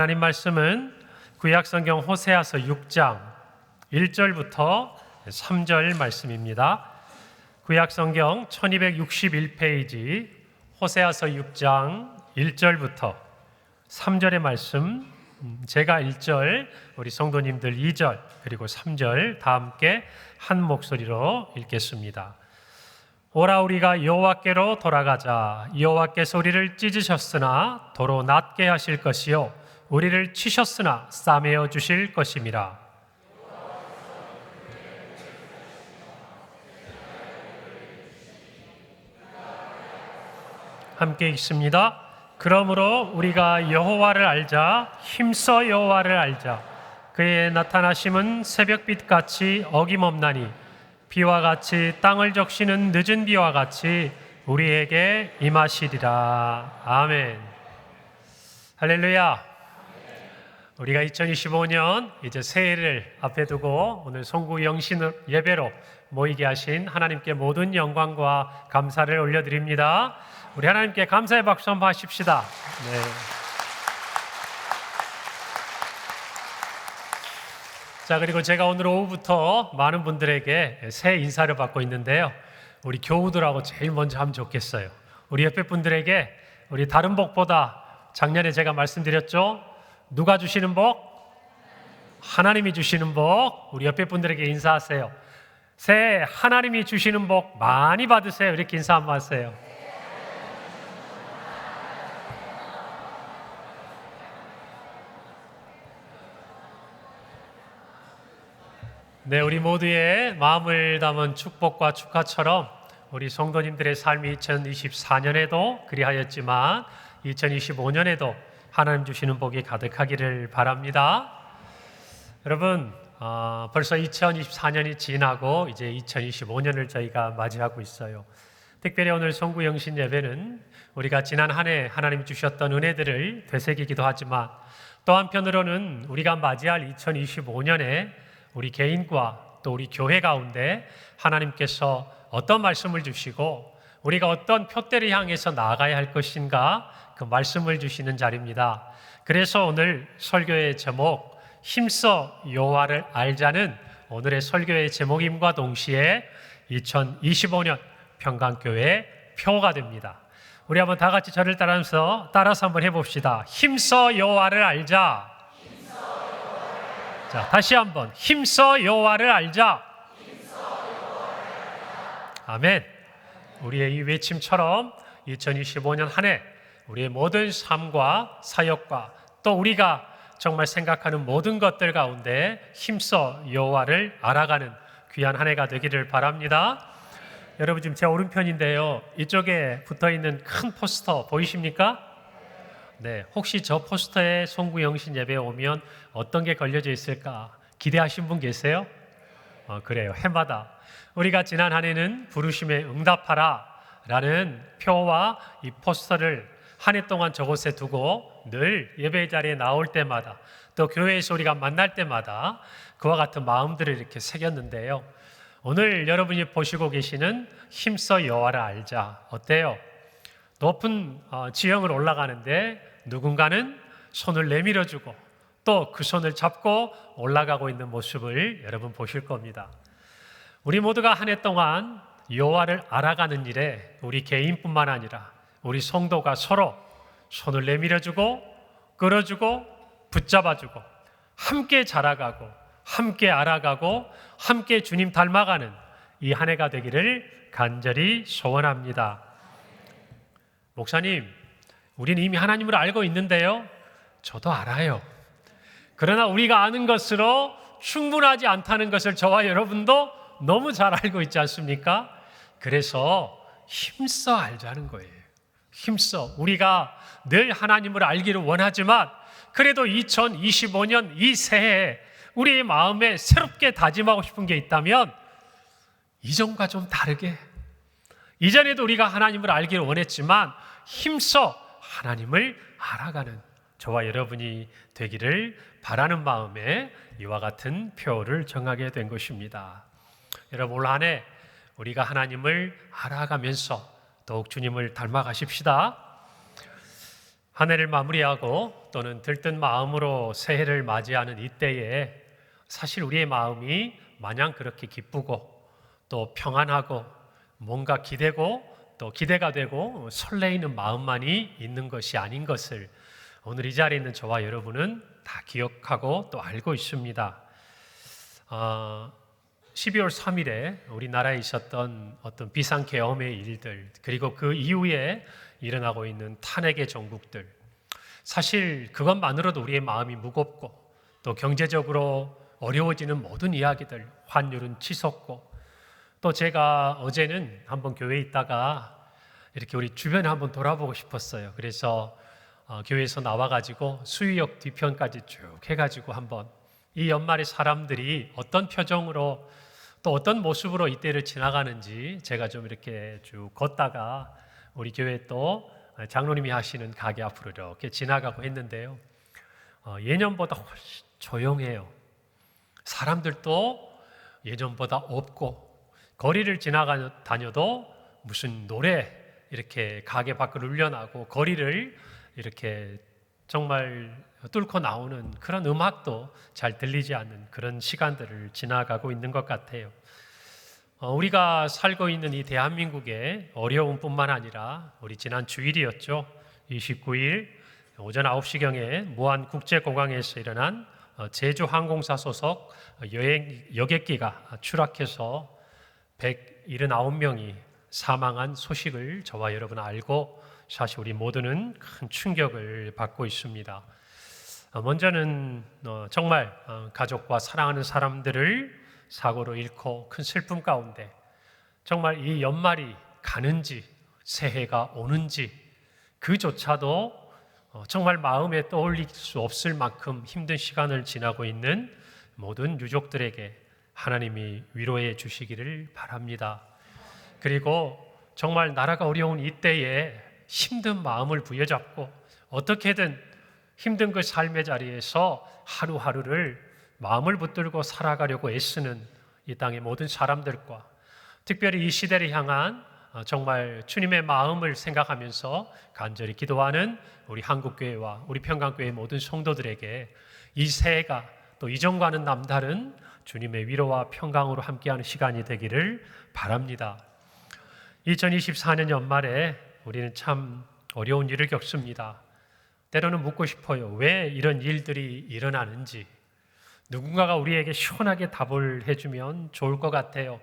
하나님 말씀은 구약성경 호세아서 6장 1절부터 3절 말씀입니다. 구약성경 1261페이지 호세아서 6장 1절부터 3절의 말씀, 제가 1절, 우리 성도님들 2절, 그리고 3절 다 함께 한 목소리로 읽겠습니다. 오라 우리가 여호와께로 돌아가자. 여호와께서 우리를 찢으셨으나 도로 낫게 하실 것이요 우리를 치셨으나 싸매어 주실 것임이라. 함께 읽습니다. 그러므로 우리가 여호와를 알자. 힘써 여호와를 알자. 그의 나타나심은 새벽빛같이 어김없나니 비와 같이 땅을 적시는 늦은 비와 같이 우리에게 임하시리라. 아멘. 할렐루야. 우리가 2025년 이제 새해를 앞에 두고 오늘 송구 영신 예배로 모이게 하신 하나님께 모든 영광과 감사를 올려드립니다. 우리 하나님께 감사의 박수 한번 하십시다. 네. 자, 그리고 제가 오늘 오후부터 많은 분들에게 새해 인사를 받고 있는데요. 우리 교우들하고 제일 먼저 하면 좋겠어요. 우리 옆에 분들에게 우리 다른 복보다 작년에 제가 말씀드렸죠. 누가 주시는 복? 하나님이 주시는 복. 우리 옆에 분들에게 인사하세요. 새해 하나님이 주시는 복 많이 받으세요. 이렇게 인사 한번 하세요. 네, 우리 모두의 마음을 담은 축복과 축하처럼 우리 성도님들의 삶이 2024년에도 그리하였지만 2025년에도 하나님 주시는 복이 가득하기를 바랍니다. 여러분, 벌써 2024년이 지나고 이제 2025년을 저희가 맞이하고 있어요. 특별히 오늘 송구 영신 예배는 우리가 지난 한 해 하나님 주셨던 은혜들을 되새기기도 하지만 또 한편으로는 우리가 맞이할 2025년에 우리 개인과 또 우리 교회 가운데 하나님께서 어떤 말씀을 주시고 우리가 어떤 표대를 향해서 나아가야 할 것인가 그 말씀을 주시는 자리입니다. 그래서 오늘 설교의 제목 힘써 여호와를 알자는 오늘의 설교의 제목임과 동시에 2025년 평강교회의 표가 됩니다. 우리 한번 다 같이 저를 따라서 한번 해봅시다. 힘써 여호와를 알자. 자, 다시 한번 힘써 여호와를 알자. 아멘. 우리의 이 외침처럼 2025년 한 해 우리의 모든 삶과 사역과 또 우리가 정말 생각하는 모든 것들 가운데 힘써 여호와를 알아가는 귀한 한 해가 되기를 바랍니다. 여러분 지금 제 오른편인데요. 이쪽에 붙어있는 큰 포스터 보이십니까? 네, 혹시 저 포스터에 송구 영신 예배에 오면 어떤 게 걸려져 있을까 기대하신 분 계세요? 그래요. 해마다 우리가 지난 한 해는 부르심에 응답하라 라는 표와 이 포스터를 한 해 동안 저곳에 두고 늘 예배 자리에 나올 때마다 또 교회에서 우리가 만날 때마다 그와 같은 마음들을 이렇게 새겼는데요. 오늘 여러분이 보시고 계시는 힘써 여호와를 알자 어때요? 높은 지형을 올라가는데 누군가는 손을 내밀어주고 또 그 손을 잡고 올라가고 있는 모습을 여러분 보실 겁니다. 우리 모두가 한 해 동안 여호와를 알아가는 일에 우리 개인뿐만 아니라 우리 성도가 서로 손을 내밀어주고 끌어주고 붙잡아주고 함께 자라가고 함께 알아가고 함께 주님 닮아가는 이 한 해가 되기를 간절히 소원합니다. 목사님, 우리는 이미 하나님을 알고 있는데요. 저도 알아요. 그러나 우리가 아는 것으로 충분하지 않다는 것을 저와 여러분도 너무 잘 알고 있지 않습니까? 그래서 힘써 알자는 거예요. 힘써. 우리가 늘 하나님을 알기를 원하지만 그래도 2025년 이 새해에 우리의 마음에 새롭게 다짐하고 싶은 게 있다면 이전과 좀 다르게 이전에도 우리가 하나님을 알기를 원했지만 힘써 하나님을 알아가는 저와 여러분이 되기를 바라는 마음에 이와 같은 표를 정하게 된 것입니다. 여러분 올 한 해 우리가 하나님을 알아가면서 더욱 주님을 닮아가십시다. 한 해를 마무리하고 또는 들뜬 마음으로 새해를 맞이하는 이때에 사실 우리의 마음이 마냥 그렇게 기쁘고 또 평안하고 뭔가 기대고 또 기대가 되고 설레이는 마음만이 있는 것이 아닌 것을 오늘 이 자리에 있는 저와 여러분은 다 기억하고 또 알고 있습니다. 12월 3일에 우리나라에 있었던 어떤 비상계엄의 일들, 그리고 그 이후에 일어나고 있는 탄핵의 정국들, 사실 그것만으로도 우리의 마음이 무겁고 또 경제적으로 어려워지는 모든 이야기들, 환율은 치솟고, 또 제가 어제는 한번 교회에 있다가 이렇게 우리 주변에 한번 돌아보고 싶었어요. 그래서 교회에서 나와가지고 수유역 뒤편까지 쭉 해가지고 한번 이 연말에 사람들이 어떤 표정으로 또 어떤 모습으로 이때를 지나가는지 제가 좀 이렇게 쭉 걷다가 우리 교회 또 장로님이 하시는 가게 앞으로 이렇게 지나가고 했는데요. 예년보다 훨씬 조용해요. 사람들도 예전보다 없고, 거리를 지나다녀도 무슨 노래 이렇게 가게 밖으로 울려나고 거리를 이렇게 정말 뚫고 나오는 그런 음악도 잘 들리지 않는 그런 시간들을 지나가고 있는 것 같아요. 우리가 살고 있는 이 대한민국의 어려움뿐만 아니라 우리 지난 주일이었죠. 29일 오전 9시경에 무안국제공항에서 일어난 제주항공사 소속 여객기가 추락해서 179명이 사망한 소식을 저와 여러분 알고 사실 우리 모두는 큰 충격을 받고 있습니다. 먼저는 정말 가족과 사랑하는 사람들을 사고로 잃고 큰 슬픔 가운데 정말 이 연말이 가는지 새해가 오는지 그조차도 정말 마음에 떠올릴 수 없을 만큼 힘든 시간을 지나고 있는 모든 유족들에게 하나님이 위로해 주시기를 바랍니다. 그리고 정말 나라가 어려운 이때에 힘든 마음을 부여잡고 어떻게든 힘든 그 삶의 자리에서 하루하루를 마음을 붙들고 살아가려고 애쓰는 이 땅의 모든 사람들과 특별히 이 시대를 향한 정말 주님의 마음을 생각하면서 간절히 기도하는 우리 한국교회와 우리 평강교회 모든 성도들에게 이 새해가 또 이전과는 남다른 주님의 위로와 평강으로 함께하는 시간이 되기를 바랍니다. 2024년 연말에 우리는 참 어려운 일을 겪습니다. 때로는 묻고 싶어요. 왜 이런 일들이 일어나는지 누군가가 우리에게 시원하게 답을 해주면 좋을 것 같아요.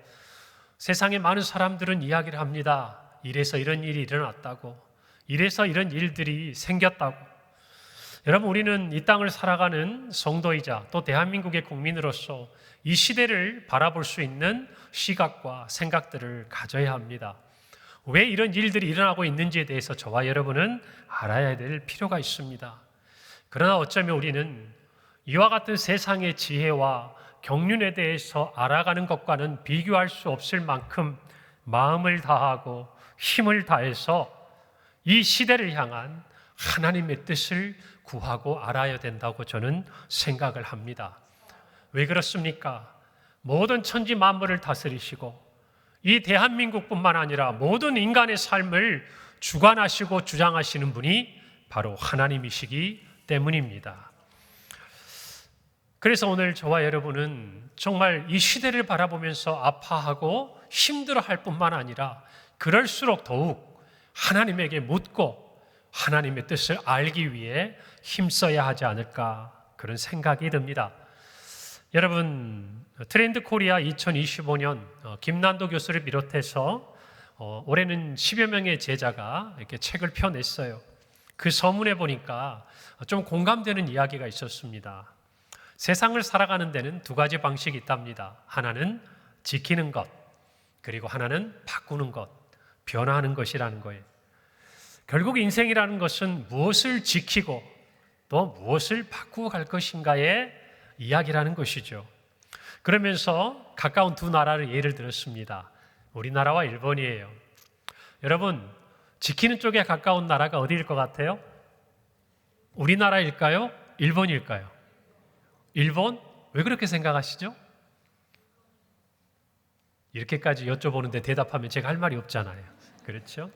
세상에 많은 사람들은 이야기를 합니다. 이래서 이런 일이 일어났다고, 이래서 이런 일들이 생겼다고. 여러분, 우리는 이 땅을 살아가는 성도이자 또 대한민국의 국민으로서 이 시대를 바라볼 수 있는 시각과 생각들을 가져야 합니다. 왜 이런 일들이 일어나고 있는지에 대해서 저와 여러분은 알아야 될 필요가 있습니다. 그러나 어쩌면 우리는 이와 같은 세상의 지혜와 경륜에 대해서 알아가는 것과는 비교할 수 없을 만큼 마음을 다하고 힘을 다해서 이 시대를 향한 하나님의 뜻을 구하고 알아야 된다고 저는 생각을 합니다. 왜 그렇습니까? 모든 천지 만물을 다스리시고 이 대한민국뿐만 아니라 모든 인간의 삶을 주관하시고 주장하시는 분이 바로 하나님이시기 때문입니다. 그래서 오늘 저와 여러분은 정말 이 시대를 바라보면서 아파하고 힘들어할 뿐만 아니라 그럴수록 더욱 하나님에게 묻고 하나님의 뜻을 알기 위해 힘써야 하지 않을까 그런 생각이 듭니다. 여러분, 트렌드 코리아 2025년 김난도 교수를 비롯해서 올해는 10여 명의 제자가 이렇게 책을 펴냈어요. 그 서문에 보니까 좀 공감되는 이야기가 있었습니다. 세상을 살아가는 데는 두 가지 방식이 있답니다. 하나는 지키는 것, 그리고 하나는 바꾸는 것, 변화하는 것이라는 거예요. 결국 인생이라는 것은 무엇을 지키고 또 무엇을 바꾸어 갈 것인가의 이야기라는 것이죠. 그러면서 가까운 두 나라를 예를 들었습니다. 우리나라와 일본이에요. 여러분, 지키는 쪽에 가까운 나라가 어디일 것 같아요? 우리나라일까요? 일본일까요? 일본? 왜 그렇게 생각하시죠? 이렇게까지 여쭤보는데 대답하면 제가 할 말이 없잖아요. 그렇죠?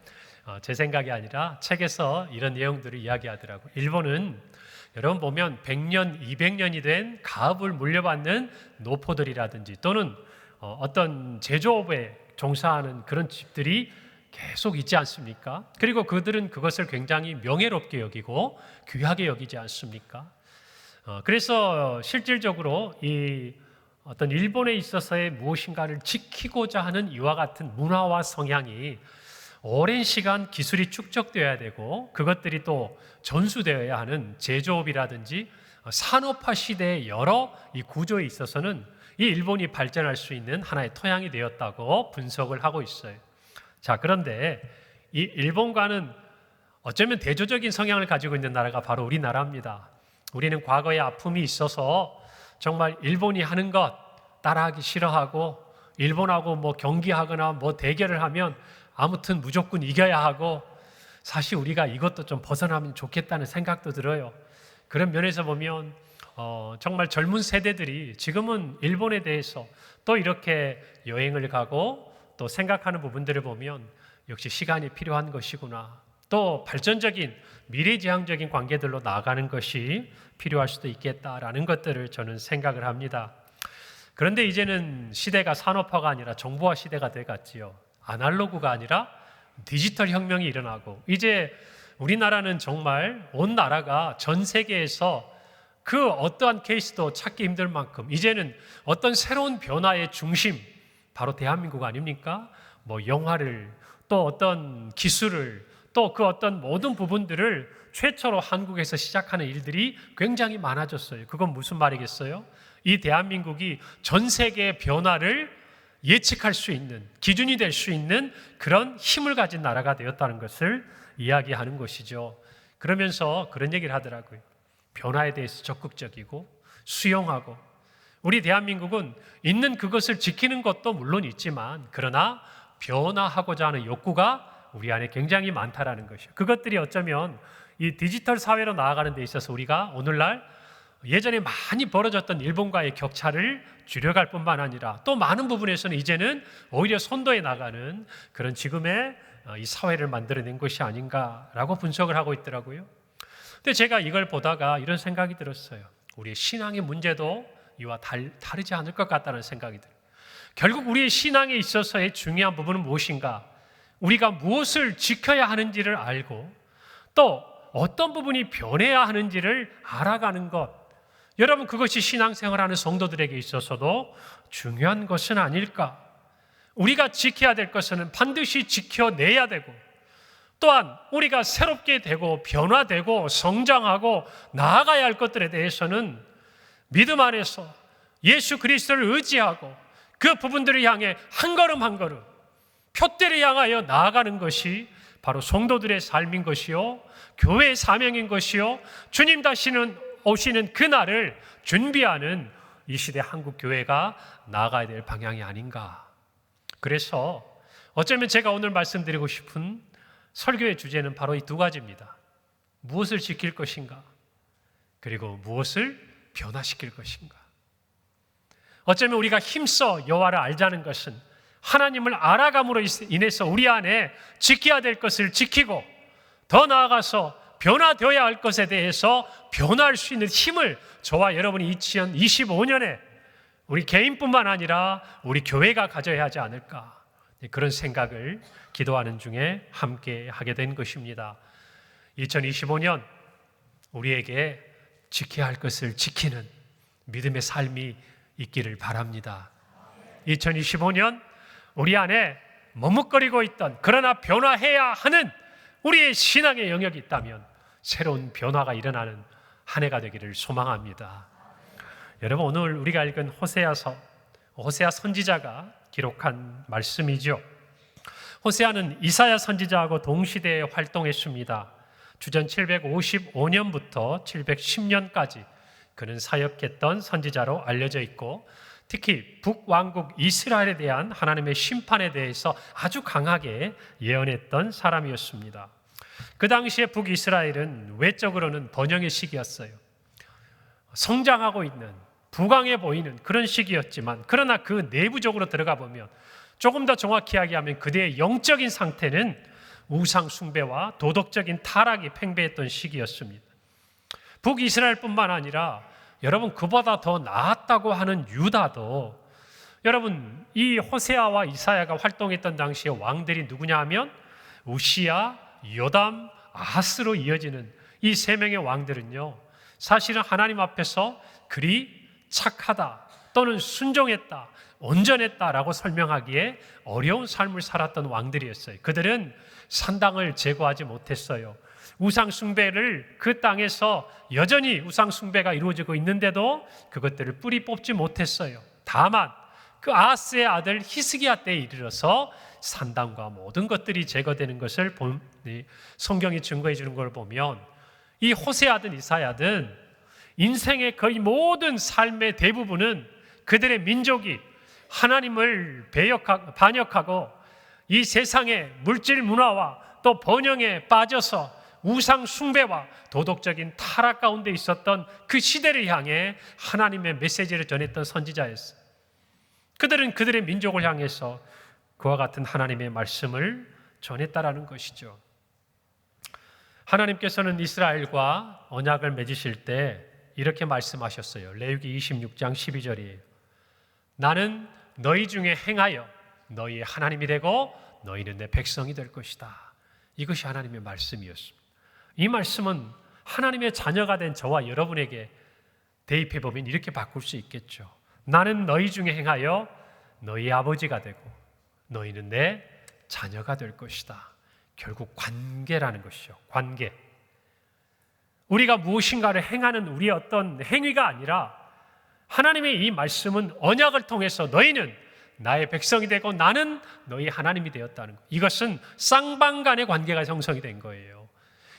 제 생각이 아니라 책에서 이런 내용들을 이야기하더라고요. 일본은 여러분 보면 100년, 200년이 된 가업을 물려받는 노포들이라든지 또는 어떤 제조업에 종사하는 그런 집들이 계속 있지 않습니까? 그리고 그들은 그것을 굉장히 명예롭게 여기고 귀하게 여기지 않습니까? 그래서 실질적으로 이 어떤 일본에 있어서의 무엇인가를 지키고자 하는 이와 같은 문화와 성향이 오랜 시간 기술이 축적되어야 되고 그것들이 또 전수되어야 하는 제조업이라든지 산업화 시대의 여러 이 구조에 있어서는 이 일본이 발전할 수 있는 하나의 토양이 되었다고 분석을 하고 있어요. 자, 그런데 이 일본과는 어쩌면 대조적인 성향을 가지고 있는 나라가 바로 우리나라입니다. 우리는 과거에 아픔이 있어서 정말 일본이 하는 것 따라하기 싫어하고 일본하고 뭐 경기하거나 뭐 대결을 하면 아무튼 무조건 이겨야 하고 사실 우리가 이것도 좀 벗어나면 좋겠다는 생각도 들어요. 그런 면에서 보면 정말 젊은 세대들이 지금은 일본에 대해서 또 이렇게 여행을 가고 또 생각하는 부분들을 보면 역시 시간이 필요한 것이구나. 또 발전적인 미래지향적인 관계들로 나아가는 것이 필요할 수도 있겠다라는 것들을 저는 생각을 합니다. 그런데 이제는 시대가 산업화가 아니라 정보화 시대가 돼갔지요. 아날로그가 아니라 디지털 혁명이 일어나고 이제 우리나라는 정말 온 나라가 전 세계에서 그 어떠한 케이스도 찾기 힘들 만큼 이제는 어떤 새로운 변화의 중심 바로 대한민국 아닙니까? 뭐 영화를 또 어떤 기술을 또 그 어떤 모든 부분들을 최초로 한국에서 시작하는 일들이 굉장히 많아졌어요. 그건 무슨 말이겠어요? 이 대한민국이 전 세계의 변화를 예측할 수 있는 기준이 될 수 있는 그런 힘을 가진 나라가 되었다는 것을 이야기하는 것이죠. 그러면서 그런 얘기를 하더라고요. 변화에 대해서 적극적이고 수용하고 우리 대한민국은 있는 그것을 지키는 것도 물론 있지만 그러나 변화하고자 하는 욕구가 우리 안에 굉장히 많다라는 것이죠. 그것들이 어쩌면 이 디지털 사회로 나아가는 데 있어서 우리가 오늘날 예전에 많이 벌어졌던 일본과의 격차를 줄여갈 뿐만 아니라 또 많은 부분에서는 이제는 오히려 선도해 나가는 그런 지금의 이 사회를 만들어낸 것이 아닌가라고 분석을 하고 있더라고요. 근데 제가 이걸 보다가 이런 생각이 들었어요. 우리의 신앙의 문제도 이와 다르지 않을 것 같다는 생각이 들어요. 결국 우리의 신앙에 있어서의 중요한 부분은 무엇인가? 우리가 무엇을 지켜야 하는지를 알고 또 어떤 부분이 변해야 하는지를 알아가는 것. 여러분 그것이 신앙생활하는 성도들에게 있어서도 중요한 것은 아닐까? 우리가 지켜야 될 것은 반드시 지켜내야 되고 또한 우리가 새롭게 되고 변화되고 성장하고 나아가야 할 것들에 대해서는 믿음 안에서 예수 그리스도를 의지하고 그 부분들을 향해 한 걸음 한 걸음 표대를 향하여 나아가는 것이 바로 성도들의 삶인 것이요 교회의 사명인 것이요 주님 다시는 오시는 그날을 준비하는 이 시대 한국 교회가 나아가야 될 방향이 아닌가. 그래서 어쩌면 제가 오늘 말씀드리고 싶은 설교의 주제는 바로 이 두 가지입니다. 무엇을 지킬 것인가 그리고 무엇을 변화시킬 것인가. 어쩌면 우리가 힘써 여호와를 알자는 것은 하나님을 알아감으로 인해서 우리 안에 지켜야 될 것을 지키고 더 나아가서 변화되어야 할 것에 대해서 변화할 수 있는 힘을 저와 여러분이 2025년에 우리 개인뿐만 아니라 우리 교회가 가져야 하지 않을까 그런 생각을 기도하는 중에 함께 하게 된 것입니다. 2025년 우리에게 지켜야 할 것을 지키는 믿음의 삶이 있기를 바랍니다. 2025년 우리 안에 머뭇거리고 있던 그러나 변화해야 하는 우리의 신앙의 영역이 있다면 새로운 변화가 일어나는 한 해가 되기를 소망합니다. 여러분 오늘 우리가 읽은 호세아 선지자가 기록한 말씀이죠. 호세아는 이사야 선지자하고 동시대에 활동했습니다. 주전 755년부터 710년까지 그는 사역했던 선지자로 알려져 있고 특히 북왕국 이스라엘에 대한 하나님의 심판에 대해서 아주 강하게 예언했던 사람이었습니다. 그 당시에 북이스라엘은 외적으로는 번영의 시기였어요. 성장하고 있는 부강해 보이는 그런 시기였지만 그러나 그 내부적으로 들어가 보면 조금 더 정확히 이야기하면 그들의 영적인 상태는 우상 숭배와 도덕적인 타락이 팽배했던 시기였습니다. 북이스라엘뿐만 아니라 여러분 그보다 더 나았다고 하는 유다도 여러분 이 호세아와 이사야가 활동했던 당시의 왕들이 누구냐 하면 우시야, 요담, 아하스로 이어지는 이 세 명의 왕들은요 사실은 하나님 앞에서 그리 착하다 또는 순종했다, 온전했다라고 설명하기에 어려운 삶을 살았던 왕들이었어요. 그들은 산당을 제거하지 못했어요. 우상 숭배를 그 땅에서 여전히 우상 숭배가 이루어지고 있는데도 그것들을 뿌리 뽑지 못했어요. 다만 그 아하스의 아들 히스기야 때에 이르러서 산당과 모든 것들이 제거되는 것을 성경이 증거해 주는 걸 보면 이 호세아든 이사야든 인생의 거의 모든 삶의 대부분은 그들의 민족이 하나님을 반역하고 이 세상의 물질 문화와 또 번영에 빠져서 우상 숭배와 도덕적인 타락 가운데 있었던 그 시대를 향해 하나님의 메시지를 전했던 선지자였어요. 그들은 그들의 민족을 향해서 그와 같은 하나님의 말씀을 전했다라는 것이죠. 하나님께서는 이스라엘과 언약을 맺으실 때 이렇게 말씀하셨어요. 레위기 26장 12절이에요. 나는 너희 중에 행하여 너희의 하나님이 되고 너희는 내 백성이 될 것이다. 이것이 하나님의 말씀이었습니다. 이 말씀은 하나님의 자녀가 된 저와 여러분에게 대입해 보면 이렇게 바꿀 수 있겠죠. 나는 너희 중에 행하여 너희 아버지가 되고 너희는 내 자녀가 될 것이다. 결국 관계라는 것이죠. 관계. 우리가 무엇인가를 행하는 우리의 어떤 행위가 아니라 하나님의 이 말씀은 언약을 통해서 너희는 나의 백성이 되고 나는 너희 하나님이 되었다는 것. 이것은 쌍방 간의 관계가 형성이 된 거예요.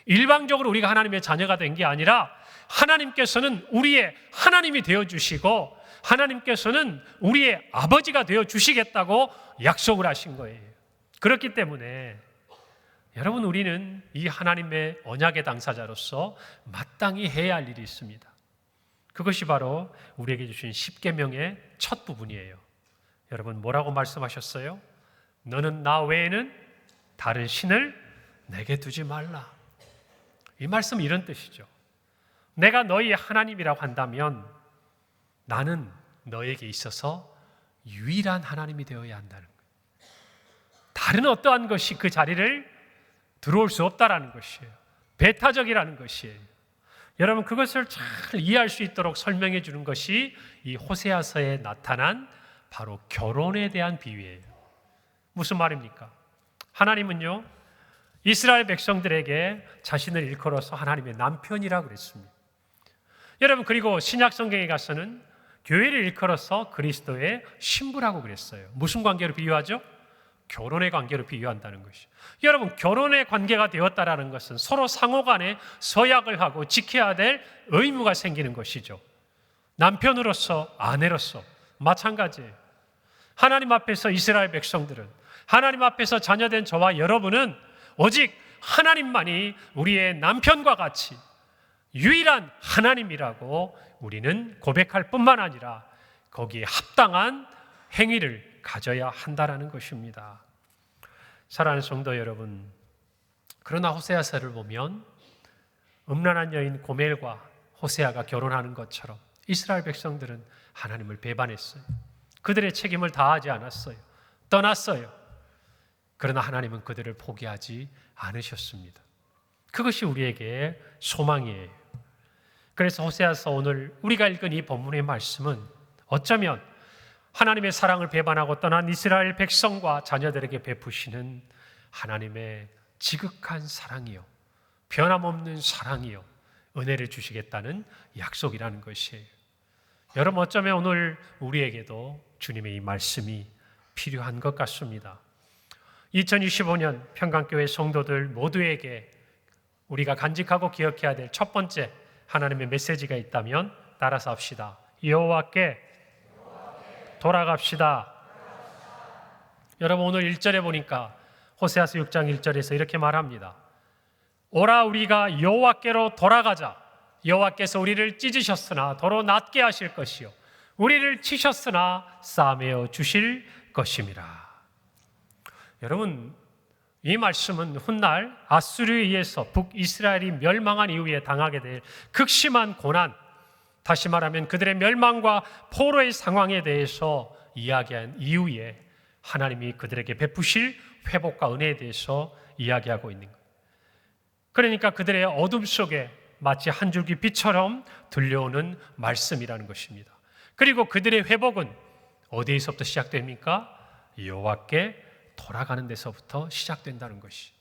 일방적으로 우리가 하나님의 자녀가 된 게 아니라 하나님께서는 우리의 하나님이 되어주시고 하나님께서는 우리의 아버지가 되어주시겠다고 약속을 하신 거예요. 그렇기 때문에 여러분 우리는 이 하나님의 언약의 당사자로서 마땅히 해야 할 일이 있습니다. 그것이 바로 우리에게 주신 십계명의 첫 부분이에요. 여러분 뭐라고 말씀하셨어요? 너는 나 외에는 다른 신을 내게 두지 말라. 이 말씀은 이런 뜻이죠. 내가 너희의 하나님이라고 한다면 나는 너에게 있어서 유일한 하나님이 되어야 한다는 거예요. 다른 어떠한 것이 그 자리를 들어올 수 없다라는 것이에요. 배타적이라는 것이에요. 여러분 그것을 잘 이해할 수 있도록 설명해 주는 것이 이 호세아서에 나타난 바로 결혼에 대한 비유예요. 무슨 말입니까? 하나님은요 이스라엘 백성들에게 자신을 일컬어서 하나님의 남편이라고 그랬습니다. 여러분 그리고 신약 성경에 가서는 교회를 일컬어서 그리스도의 신부라고 그랬어요. 무슨 관계로 비유하죠? 결혼의 관계로 비유한다는 것이. 여러분 결혼의 관계가 되었다라는 것은 서로 상호간에 서약을 하고 지켜야 될 의무가 생기는 것이죠. 남편으로서 아내로서 마찬가지예요. 하나님 앞에서 이스라엘 백성들은 하나님 앞에서 자녀된 저와 여러분은 오직 하나님만이 우리의 남편과 같이 유일한 하나님이라고 우리는 고백할 뿐만 아니라 거기에 합당한 행위를 가져야 한다라는 것입니다. 사랑하는 성도 여러분, 그러나 호세아서를 보면 음란한 여인 고멜과 호세아가 결혼하는 것처럼 이스라엘 백성들은 하나님을 배반했어요. 그들의 책임을 다하지 않았어요. 떠났어요. 그러나 하나님은 그들을 포기하지 않으셨습니다. 그것이 우리에게 소망이에요. 그래서 호세아서 오늘 우리가 읽은 이 본문의 말씀은 어쩌면 하나님의 사랑을 배반하고 떠난 이스라엘 백성과 자녀들에게 베푸시는 하나님의 지극한 사랑이요, 변함없는 사랑이요, 은혜를 주시겠다는 약속이라는 것이에요. 여러분 어쩌면 오늘 우리에게도 주님의 이 말씀이 필요한 것 같습니다. 2025년 평강교회 성도들 모두에게 우리가 간직하고 기억해야 될 첫 번째 하나님의 메시지가 있다면 따라서 합시다. 여호와께 돌아갑시다. 여러분 오늘 1절에 보니까 호세아서 6장 1절에서 이렇게 말합니다. 오라 우리가 여호와께로 돌아가자. 여호와께서 우리를 찢으셨으나 도로 낫게 하실 것이요 우리를 치셨으나 싸매어 주실 것임이라. 여러분 이 말씀은 훗날 아수르에 의해서 북이스라엘이 멸망한 이후에 당하게 될 극심한 고난, 다시 말하면 그들의 멸망과 포로의 상황에 대해서 이야기한 이후에 하나님이 그들에게 베푸실 회복과 은혜에 대해서 이야기하고 있는 거예요. 그러니까 그들의 어둠 속에 마치 한 줄기 빛처럼 들려오는 말씀이라는 것입니다. 그리고 그들의 회복은 어디에서부터 시작됩니까? 여호와께 돌아가는 데서부터 시작된다는 것이.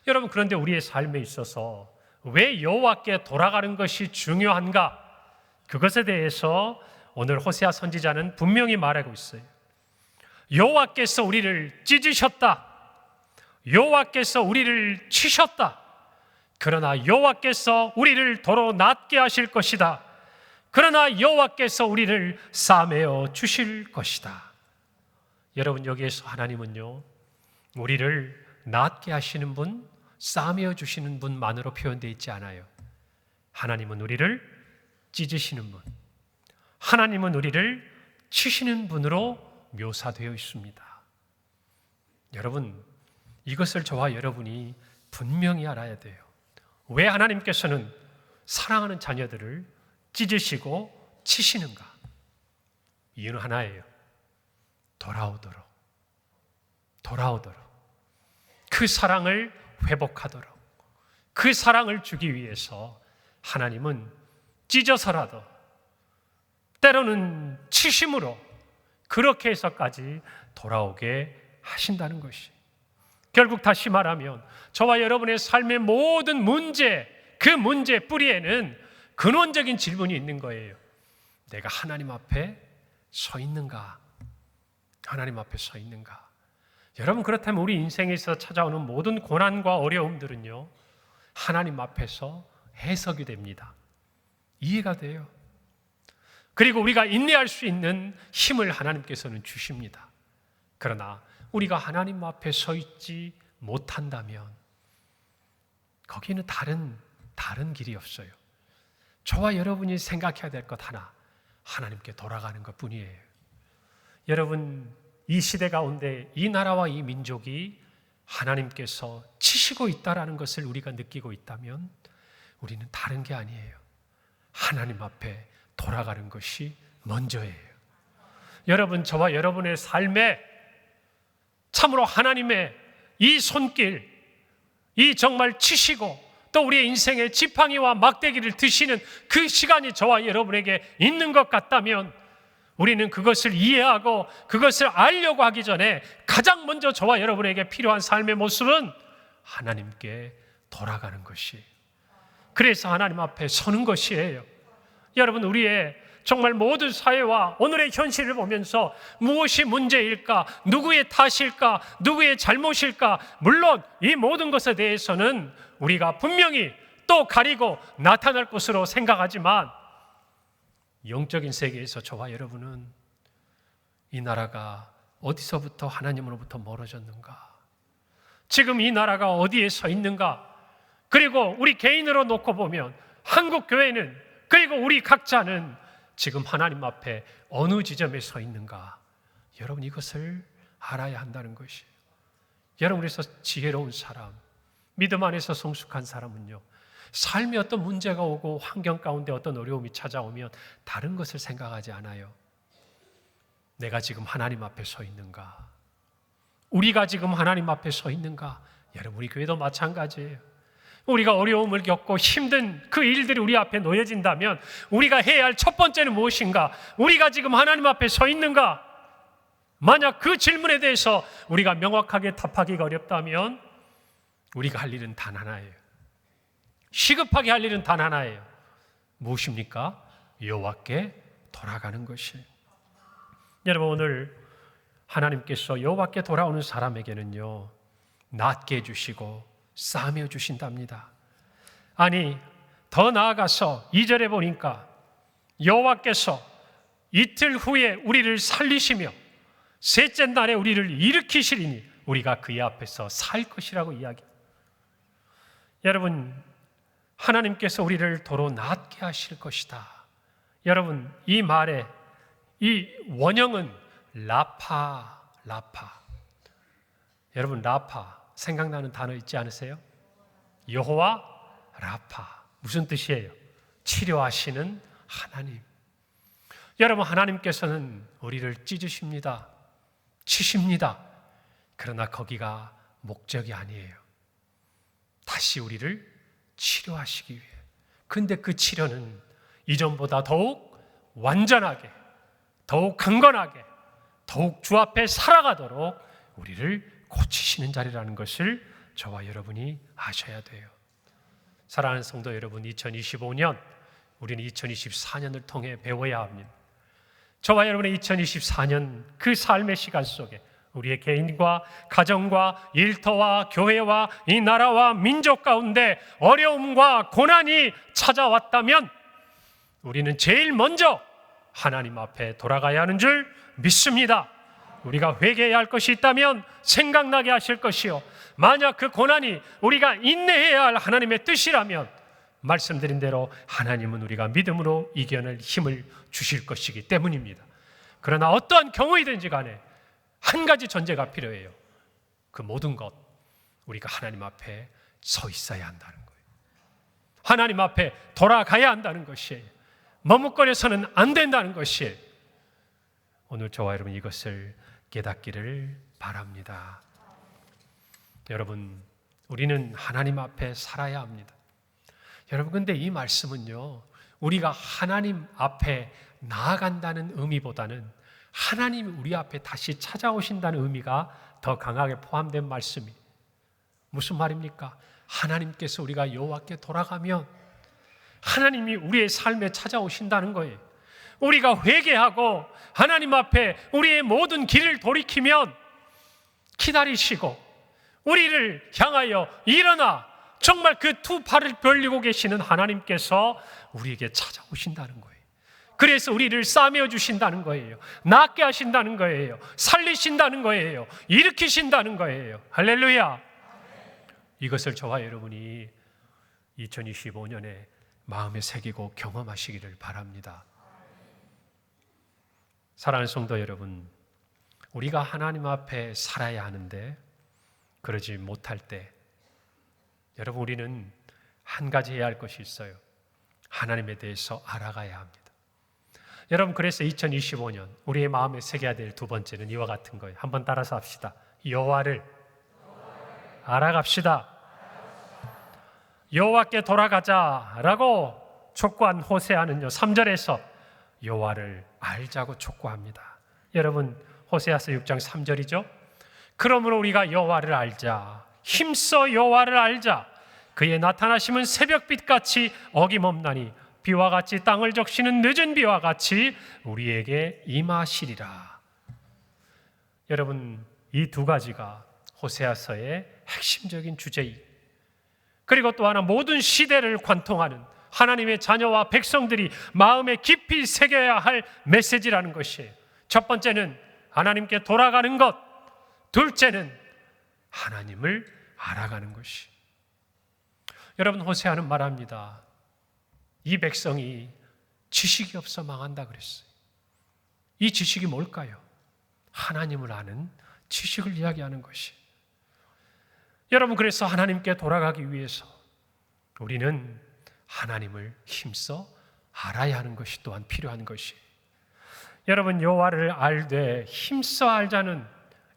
여러분, 그런데 우리의 삶에 있어서 왜 여호와께 돌아가는 것이 중요한가? 그것에 대해서 오늘 호세아 선지자는 분명히 말하고 있어요. 여호와께서 우리를 찢으셨다. 여호와께서 우리를 치셨다. 그러나 여호와께서 우리를 도로 낫게 하실 것이다. 그러나 여호와께서 우리를 싸매어 주실 것이다. 여러분, 여기에서 하나님은요, 우리를 낫게 하시는 분, 싸매어 주시는 분만으로 표현되어 있지 않아요. 하나님은 우리를 찢으시는 분, 하나님은 우리를 치시는 분으로 묘사되어 있습니다. 여러분, 이것을 저와 여러분이 분명히 알아야 돼요. 왜 하나님께서는 사랑하는 자녀들을 찢으시고 치시는가? 이유는 하나예요. 돌아오도록 그 사랑을 회복하도록, 그 사랑을 주기 위해서 하나님은 찢어서라도, 때로는 치심으로 그렇게 해서까지 돌아오게 하신다는 것이, 결국 다시 말하면 저와 여러분의 삶의 모든 문제, 그 문제 뿌리에는 근원적인 질문이 있는 거예요. 내가 하나님 앞에 서 있는가? 하나님 앞에 서 있는가? 여러분, 그렇다면 우리 인생에서 찾아오는 모든 고난과 어려움들은요, 하나님 앞에서 해석이 됩니다. 이해가 돼요. 그리고 우리가 인내할 수 있는 힘을 하나님께서는 주십니다. 그러나 우리가 하나님 앞에 서 있지 못한다면 거기는 다른 길이 없어요. 저와 여러분이 생각해야 될 것 하나, 하나님께 돌아가는 것 뿐이에요. 여러분, 이 시대 가운데 이 나라와 이 민족이 하나님께서 치시고 있다는 것을 우리가 느끼고 있다면 우리는 다른 게 아니에요. 하나님 앞에 돌아가는 것이 먼저예요. 여러분, 저와 여러분의 삶에 참으로 하나님의 이 손길, 이 정말 치시고 또 우리의 인생의 지팡이와 막대기를 드시는 그 시간이 저와 여러분에게 있는 것 같다면 우리는 그것을 이해하고 그것을 알려고 하기 전에 가장 먼저 저와 여러분에게 필요한 삶의 모습은 하나님께 돌아가는 것이, 그래서 하나님 앞에 서는 것이에요. 여러분, 우리의 정말 모든 사회와 오늘의 현실을 보면서 무엇이 문제일까? 누구의 탓일까? 누구의 잘못일까? 물론 이 모든 것에 대해서는 우리가 분명히 또 가리고 나타날 것으로 생각하지만 영적인 세계에서 저와 여러분은 이 나라가 어디서부터 하나님으로부터 멀어졌는가? 지금 이 나라가 어디에 서 있는가? 그리고 우리 개인으로 놓고 보면 한국 교회는, 그리고 우리 각자는 지금 하나님 앞에 어느 지점에 서 있는가? 여러분, 이것을 알아야 한다는 것이에요. 여러분, 그래서 지혜로운 사람, 믿음 안에서 성숙한 사람은요, 삶에 어떤 문제가 오고 환경 가운데 어떤 어려움이 찾아오면 다른 것을 생각하지 않아요. 내가 지금 하나님 앞에 서 있는가? 우리가 지금 하나님 앞에 서 있는가? 여러분, 우리 교회도 마찬가지예요. 우리가 어려움을 겪고 힘든 그 일들이 우리 앞에 놓여진다면 우리가 해야 할 첫 번째는 무엇인가? 우리가 지금 하나님 앞에 서 있는가? 만약 그 질문에 대해서 우리가 명확하게 답하기가 어렵다면 우리가 할 일은 단 하나예요. 시급하게 할 일은 단 하나예요. 무엇입니까? 여호와께 돌아가는 것이. 여러분, 오늘 하나님께서 여호와께 돌아오는 사람에게는요, 낫게 해주시고 싸매어 주신답니다. 아니, 더 나아가서 2절에 보니까 여호와께서 이틀 후에 우리를 살리시며 셋째 날에 우리를 일으키시리니 우리가 그의 앞에서 살 것이라고 이야기합니다. 여러분, 하나님께서 우리를 도로 낫게 하실 것이다. 여러분, 이 말에 이 원형은 라파. 여러분, 라파 생각나는 단어 있지 않으세요? 여호와 라파. 무슨 뜻이에요? 치료하시는 하나님. 여러분, 하나님께서는 우리를 찢으십니다. 치십니다. 그러나 거기가 목적이 아니에요. 다시 우리를 치료하시기 위해. 근데 그 치료는 이전보다 더욱 완전하게, 더욱 강건하게, 더욱 주 앞에 살아가도록 우리를 고치시는 자리라는 것을 저와 여러분이 아셔야 돼요. 사랑하는 성도 여러분, 2025년 우리는 2024년을 통해 배워야 합니다. 저와 여러분의 2024년 그 삶의 시간 속에 우리의 개인과 가정과 일터와 교회와 이 나라와 민족 가운데 어려움과 고난이 찾아왔다면 우리는 제일 먼저 하나님 앞에 돌아가야 하는 줄 믿습니다. 우리가 회개해야 할 것이 있다면 생각나게 하실 것이요, 만약 그 고난이 우리가 인내해야 할 하나님의 뜻이라면 말씀드린 대로 하나님은 우리가 믿음으로 이겨낼 힘을 주실 것이기 때문입니다. 그러나 어떠한 경우이든지 간에 한 가지 전제가 필요해요. 그 모든 것, 우리가 하나님 앞에 서 있어야 한다는 거예요. 하나님 앞에 돌아가야 한다는 것이에요. 머뭇거려서는 안 된다는 것이에요. 오늘 저와 여러분 이것을 깨닫기를 바랍니다. 여러분, 우리는 하나님 앞에 살아야 합니다. 여러분, 근데 이 말씀은요, 우리가 하나님 앞에 나아간다는 의미보다는 하나님이 우리 앞에 다시 찾아오신다는 의미가 더 강하게 포함된 말씀이. 무슨 말입니까? 하나님께서 우리가 여호와께 돌아가면 하나님이 우리의 삶에 찾아오신다는 거예요. 우리가 회개하고 하나님 앞에 우리의 모든 길을 돌이키면 기다리시고 우리를 향하여 일어나, 정말 그 두 팔을 벌리고 계시는 하나님께서 우리에게 찾아오신다는 거예요. 그래서 우리를 싸매어 주신다는 거예요. 낫게 하신다는 거예요. 살리신다는 거예요. 일으키신다는 거예요. 할렐루야. 이것을 저와 여러분이 2025년에 마음에 새기고 경험하시기를 바랍니다. 사랑하는 성도 여러분, 우리가 하나님 앞에 살아야 하는데 그러지 못할 때, 여러분, 우리는 한 가지 해야 할 것이 있어요. 하나님에 대해서 알아가야 합니다. 여러분, 그래서 2025년 우리의 마음에 새겨야 될 두 번째는 이와 같은 거예요. 한번 따라서 합시다. 여호와를 알아갑시다. 여호와께 돌아가자라고 촉구한 호세아는요, 3절에서 여호와를 알자고 촉구합니다. 여러분, 호세아서 6장 3절이죠. 그러므로 우리가 여호와를 알자, 힘써 여호와를 알자. 그의 나타나심은 새벽빛같이 어김없나니 비와 같이 땅을 적시는 늦은 비와 같이 우리에게 임하시리라. 여러분, 이 두 가지가 호세아서의 핵심적인 주제이고, 그리고 또 하나, 모든 시대를 관통하는 하나님의 자녀와 백성들이 마음에 깊이 새겨야 할 메시지라는 것이에요. 첫 번째는 하나님께 돌아가는 것, 둘째는 하나님을 알아가는 것이. 여러분, 호세아는 말합니다. 이 백성이 지식이 없어 망한다 그랬어요. 이 지식이 뭘까요? 하나님을 아는 지식을 이야기하는 것이. 여러분, 그래서 하나님께 돌아가기 위해서 우리는 하나님을 힘써 알아야 하는 것이 또한 필요한 것이. 여러분, 여호와를 알되 힘써 알자는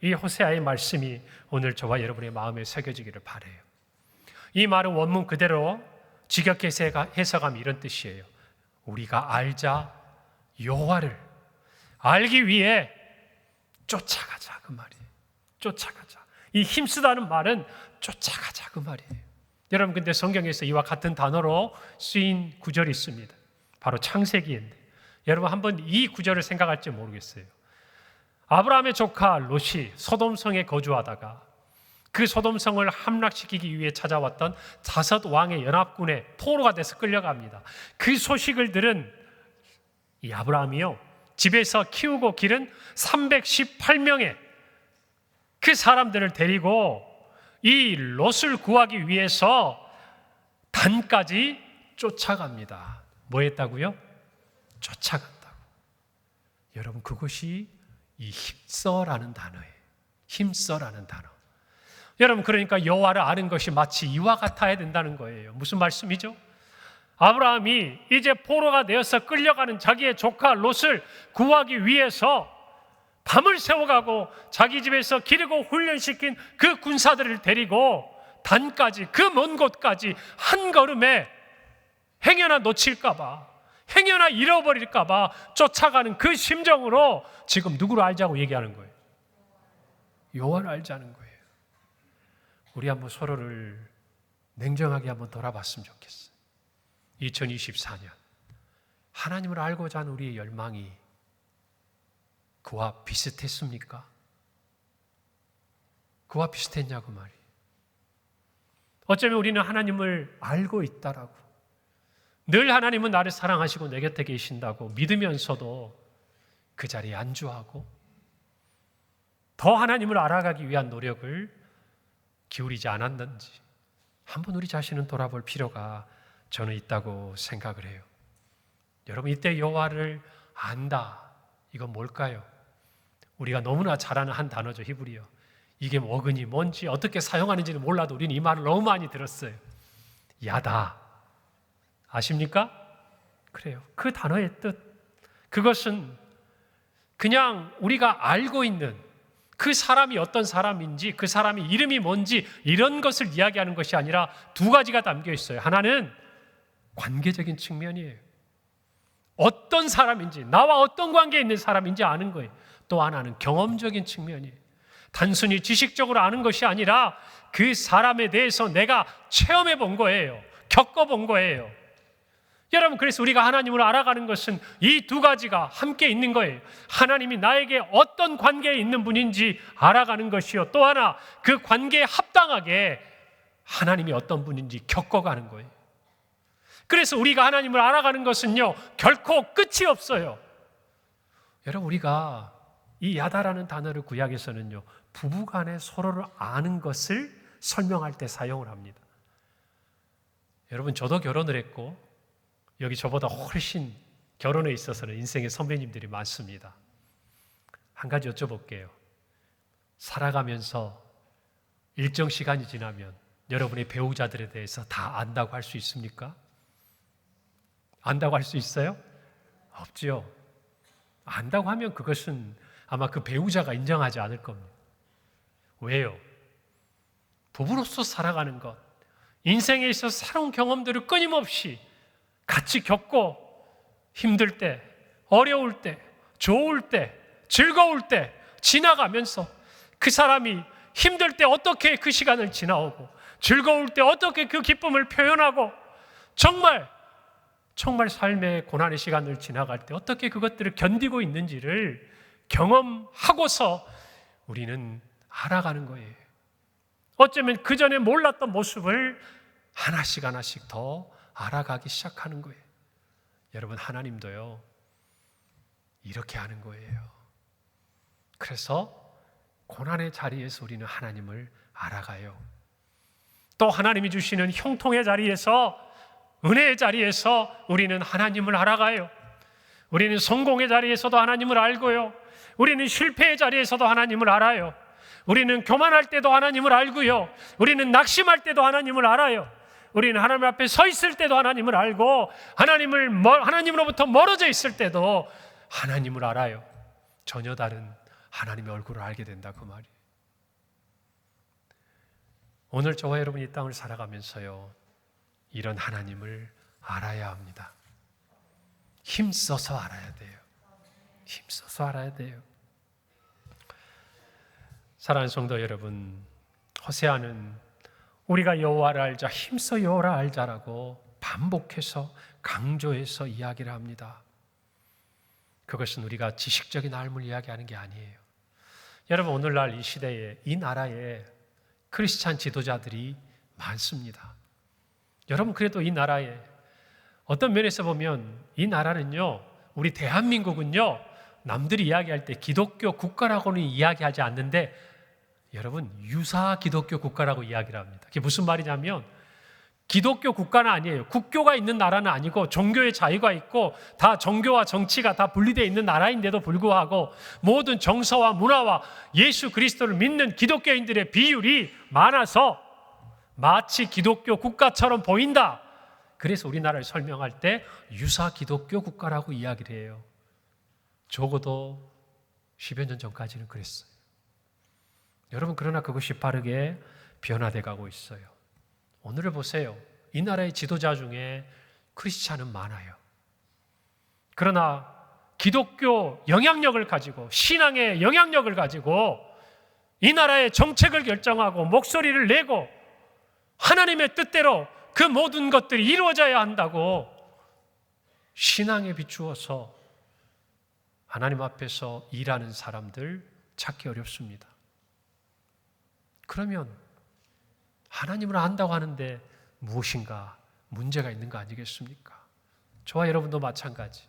이 호세아의 말씀이 오늘 저와 여러분의 마음에 새겨지기를 바라요. 이 말은 원문 그대로 직역해 해석하면 이런 뜻이에요. 우리가 알자, 여호와를 알기 위해 쫓아가자, 그 말이에요. 쫓아가자. 이 힘쓰다는 말은 쫓아가자, 그 말이에요. 여러분, 근데 성경에서 이와 같은 단어로 쓰인 구절이 있습니다. 바로 창세기인데, 여러분 한번 이 구절을 생각할지 모르겠어요. 아브라함의 조카 롯이 소돔성에 거주하다가 그 소돔성을 함락시키기 위해 찾아왔던 5 왕의 연합군의 포로가 돼서 끌려갑니다. 그 소식을 들은 이 아브라함이요, 집에서 키우고 기른 318명의 그 사람들을 데리고 이 롯을 구하기 위해서 단까지 쫓아갑니다. 뭐 했다고요? 쫓아간다고. 여러분, 그것이 이 힘써라는 단어예요. 힘써라는 단어. 여러분, 그러니까 여호와를 아는 것이 마치 이와 같아야 된다는 거예요. 무슨 말씀이죠? 아브라함이 이제 포로가 되어서 끌려가는 자기의 조카 롯을 구하기 위해서 밤을 새워가고 자기 집에서 기르고 훈련시킨 그 군사들을 데리고 단까지, 그 먼 곳까지 한 걸음에 행여나 놓칠까봐, 행여나 잃어버릴까봐 쫓아가는 그 심정으로 지금 누구를 알자고 얘기하는 거예요? 여호와를 알자는 거예요. 우리 한번 서로를 냉정하게 한번 돌아봤으면 좋겠어요. 2024년 하나님을 알고자 하는 우리의 열망이 그와 비슷했습니까? 그와 비슷했냐고 말이에요. 어쩌면 우리는 하나님을 알고 있다라고, 늘 하나님은 나를 사랑하시고 내 곁에 계신다고 믿으면서도 그 자리에 안주하고 더 하나님을 알아가기 위한 노력을 기울이지 않았는지 한번 우리 자신은 돌아볼 필요가 저는 있다고 생각을 해요. 여러분, 이때 여호와를 안다, 이건 뭘까요? 우리가 너무나 잘 아는 한 단어죠. 히브리어. 이게 뭐근이 뭔지 어떻게 사용하는지는 몰라도 우리는 이 말을 너무 많이 들었어요. 야다. 아십니까? 그래요. 그 단어의 뜻, 그것은 그냥 우리가 알고 있는 그 사람이 어떤 사람인지, 그 사람이 이름이 뭔지 이런 것을 이야기하는 것이 아니라 두 가지가 담겨 있어요. 하나는 관계적인 측면이에요. 어떤 사람인지, 나와 어떤 관계에 있는 사람인지 아는 거예요. 또 하나는 경험적인 측면이에요. 단순히 지식적으로 아는 것이 아니라 그 사람에 대해서 내가 체험해 본 거예요. 겪어본 거예요. 여러분, 그래서 우리가 하나님을 알아가는 것은 이 두 가지가 함께 있는 거예요. 하나님이 나에게 어떤 관계에 있는 분인지 알아가는 것이요, 또 하나 그 관계에 합당하게 하나님이 어떤 분인지 겪어가는 거예요. 그래서 우리가 하나님을 알아가는 것은요, 결코 끝이 없어요. 여러분, 우리가 이 야다라는 단어를 구약에서는요, 부부간에 서로를 아는 것을 설명할 때 사용을 합니다. 여러분, 저도 결혼을 했고 여기 저보다 훨씬 결혼에 있어서는 인생의 선배님들이 많습니다. 한 가지 여쭤볼게요. 살아가면서 일정 시간이 지나면 여러분의 배우자들에 대해서 다 안다고 할 수 있습니까? 안다고 할 수 있어요? 없지요. 안다고 하면 그것은 아마 그 배우자가 인정하지 않을 겁니다. 왜요? 부부로서 살아가는 것, 인생에 있어서 새로운 경험들을 끊임없이 같이 겪고 힘들 때, 어려울 때, 좋을 때, 즐거울 때 지나가면서 그 사람이 힘들 때 어떻게 그 시간을 지나오고 즐거울 때 어떻게 그 기쁨을 표현하고 정말 삶의 고난의 시간을 지나갈 때 어떻게 그것들을 견디고 있는지를 경험하고서 우리는 알아가는 거예요. 어쩌면 그 전에 몰랐던 모습을 하나씩 더 알아가기 시작하는 거예요. 여러분, 하나님도요, 이렇게 하는 거예요. 그래서 고난의 자리에서 우리는 하나님을 알아가요. 또 하나님이 주시는 형통의 자리에서, 은혜의 자리에서 우리는 하나님을 알아가요. 우리는 성공의 자리에서도 하나님을 알고요, 우리는 실패의 자리에서도 하나님을 알아요. 우리는 교만할 때도 하나님을 알고요, 우리는 낙심할 때도 하나님을 알아요. 우리는 하나님 앞에 서 있을 때도 하나님을 알고 하나님으로부터 멀어져 있을 때도 하나님을 알아요. 전혀 다른 하나님의 얼굴을 알게 된다, 그 말이에요. 오늘 저와 여러분이 이 땅을 살아가면서요, 이런 하나님을 알아야 합니다. 힘써서 알아야 돼요. 힘써서 알아야 돼요. 사랑하는 성도 여러분, 호세아는 우리가 여호와를 알자, 힘써 여호와를 알자라고 반복해서 강조해서 이야기를 합니다. 그것은 우리가 지식적인 알물 이야기하는 게 아니에요. 여러분, 오늘날 이 시대에, 이 나라에 크리스찬 지도자들이 많습니다. 여러분, 그래도 이 나라에 어떤 면에서 보면 이 나라는요, 우리 대한민국은요, 남들이 이야기할 때 기독교 국가라고는 이야기하지 않는데 여러분, 유사 기독교 국가라고 이야기를 합니다. 그게 무슨 말이냐면 기독교 국가는 아니에요. 국교가 있는 나라는 아니고 종교의 자유가 있고 다 종교와 정치가 다 분리되어 있는 나라인데도 불구하고 모든 정서와 문화와 예수 그리스도를 믿는 기독교인들의 비율이 많아서 마치 기독교 국가처럼 보인다. 그래서 우리나라를 설명할 때 유사 기독교 국가라고 이야기를 해요. 적어도 10여 년 전까지는 그랬어요. 여러분, 그러나 그것이 빠르게 변화돼 가고 있어요. 오늘을 보세요. 이 나라의 지도자 중에 크리스찬은 많아요. 그러나 기독교 영향력을 가지고, 신앙의 영향력을 가지고 이 나라의 정책을 결정하고 목소리를 내고 하나님의 뜻대로 그 모든 것들이 이루어져야 한다고 신앙에 비추어서 하나님 앞에서 일하는 사람들 찾기 어렵습니다. 그러면 하나님을 안다고 하는데 무엇인가 문제가 있는 거 아니겠습니까? 저와 여러분도 마찬가지.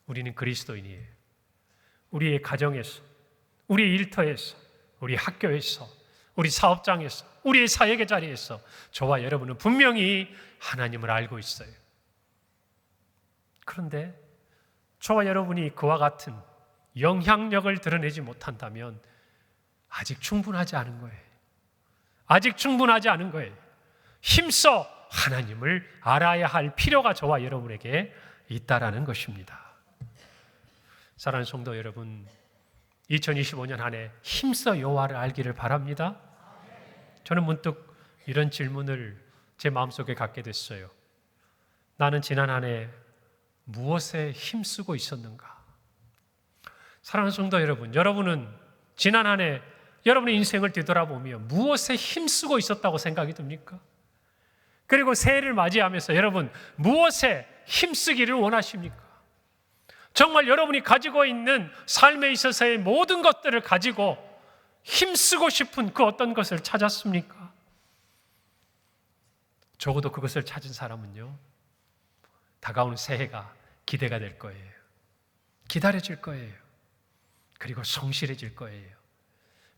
우리는 그리스도인이에요. 우리의 가정에서, 우리의 일터에서, 우리 학교에서, 우리 사업장에서, 우리의 사역의 자리에서 저와 여러분은 분명히 하나님을 알고 있어요. 그런데 저와 여러분이 그와 같은 영향력을 드러내지 못한다면 아직 충분하지 않은 거예요. 아직 충분하지 않은 거예요. 힘써 하나님을 알아야 할 필요가 저와 여러분에게 있다라는 것입니다. 사랑하는 성도 여러분, 2025년 한 해 힘써 여호와를 알기를 바랍니다. 저는 문득 이런 질문을 제 마음속에 갖게 됐어요. 나는 지난 한 해 무엇에 힘쓰고 있었는가? 사랑하는 성도 여러분, 여러분은 지난 한 해 여러분의 인생을 뒤돌아보며 무엇에 힘쓰고 있었다고 생각이 듭니까? 그리고 새해를 맞이하면서 여러분 무엇에 힘쓰기를 원하십니까? 정말 여러분이 가지고 있는 삶에 있어서의 모든 것들을 가지고 힘쓰고 싶은 그 어떤 것을 찾았습니까? 적어도 그것을 찾은 사람은요, 다가오는 새해가 기대가 될 거예요. 기다려질 거예요. 그리고 성실해질 거예요.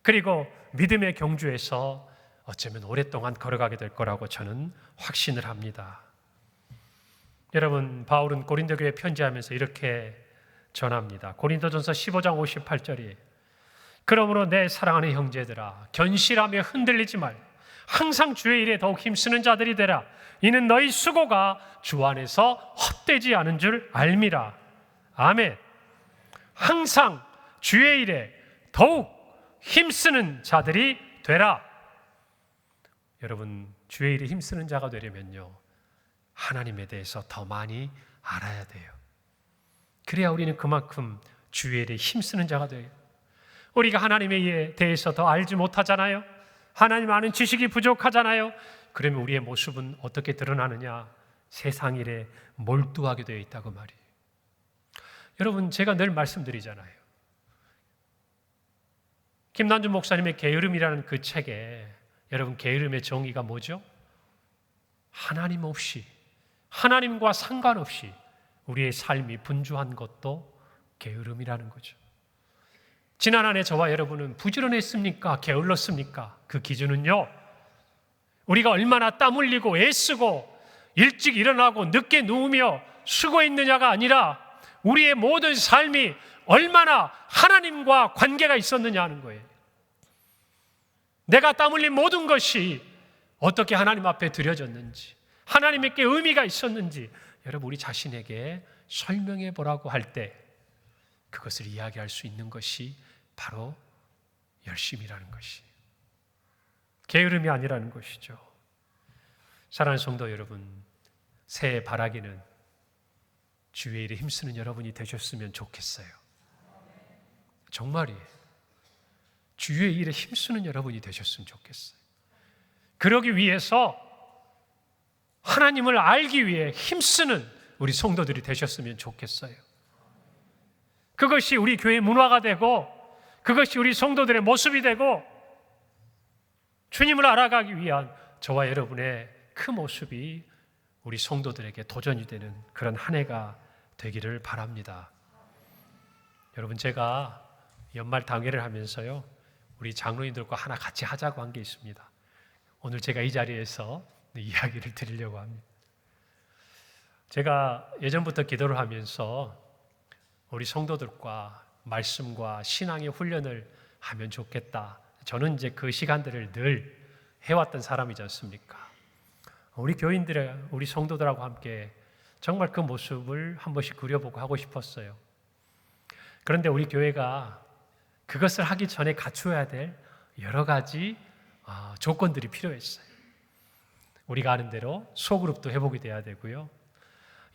그리고 믿음의 경주에서 어쩌면 오랫동안 걸어가게 될 거라고 저는 확신을 합니다. 여러분, 바울은 고린도 교회에 편지하면서 이렇게 전합니다. 고린도전서 15장 58절이 그러므로 내 사랑하는 형제들아, 견실하며 흔들리지 말고 항상 주의 일에 더욱 힘쓰는 자들이 되라. 이는 너희 수고가 주 안에서 헛되지 않은 줄 알미라. 아멘. 항상 주의 일에 더욱 힘쓰는 자들이 되라. 여러분, 주의 일에 힘쓰는 자가 되려면요, 하나님에 대해서 더 많이 알아야 돼요. 그래야 우리는 그만큼 주의 일에 힘쓰는 자가 돼요. 우리가 하나님에 대해서 더 알지 못하잖아요. 하나님 아는 지식이 부족하잖아요. 그러면 우리의 모습은 어떻게 드러나느냐? 세상 일에 몰두하게 되어 있다고 말이에요. 여러분, 제가 늘 말씀드리잖아요. 김난준 목사님의 게으름이라는 그 책에 여러분, 게으름의 정의가 뭐죠? 하나님 없이, 하나님과 상관없이 우리의 삶이 분주한 것도 게으름이라는 거죠. 지난 한 해 저와 여러분은 부지런했습니까? 게을렀습니까? 그 기준은요, 우리가 얼마나 땀 흘리고 애쓰고 일찍 일어나고 늦게 누우며 수고했느냐가 아니라 우리의 모든 삶이 얼마나 하나님과 관계가 있었느냐 하는 거예요. 내가 땀 흘린 모든 것이 어떻게 하나님 앞에 드려졌는지, 하나님께 의미가 있었는지 여러분, 우리 자신에게 설명해 보라고 할 때 그것을 이야기할 수 있는 것이 바로 열심이라는 것이, 게으름이 아니라는 것이죠. 사랑하는 성도 여러분, 새해 바라기는 주의 일에 힘쓰는 여러분이 되셨으면 좋겠어요. 정말이에요. 주의 일에 힘쓰는 여러분이 되셨으면 좋겠어요. 그러기 위해서 하나님을 알기 위해 힘쓰는 우리 성도들이 되셨으면 좋겠어요. 그것이 우리 교회 문화가 되고 그것이 우리 성도들의 모습이 되고 주님을 알아가기 위한 저와 여러분의 그 모습이 우리 성도들에게 도전이 되는 그런 한 해가 되기를 바랍니다. 여러분, 제가 연말 당회를 하면서요, 우리 장로님들과 하나 같이 하자고 한 게 있습니다. 오늘 제가 이 자리에서 이야기를 드리려고 합니다. 제가 예전부터 기도를 하면서 우리 성도들과 말씀과 신앙의 훈련을 하면 좋겠다. 저는 이제 그 시간들을 늘 해왔던 사람이지 않습니까? 우리 교인들의, 우리 성도들하고 함께 정말 그 모습을 한 번씩 그려보고 하고 싶었어요. 그런데 우리 교회가 그것을 하기 전에 갖추어야 될 여러 가지 조건들이 필요했어요. 우리가 아는 대로 소그룹도 회복이 돼야 되고요.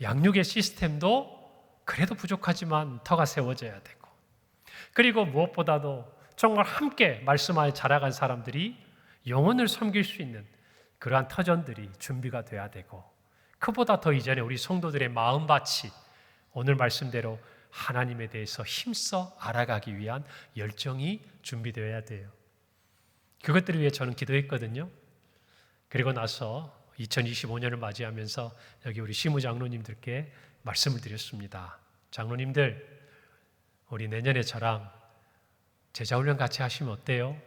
양육의 시스템도 그래도 부족하지만 터가 세워져야 되고, 그리고 무엇보다도 정말 함께 말씀하에 자라간 사람들이 영혼을 섬길 수 있는 그러한 터전들이 준비가 돼야 되고, 그보다 더 이전에 우리 성도들의 마음밭이 오늘 말씀대로 하나님에 대해서 힘써 알아가기 위한 열정이 준비되어야 돼요. 그것들을 위해 저는 기도했거든요. 그리고 나서 2025년을 맞이하면서 여기 우리 시무 장로님들께 말씀을 드렸습니다. 장로님들, 우리 내년에 저랑 제자훈련 같이 하시면 어때요?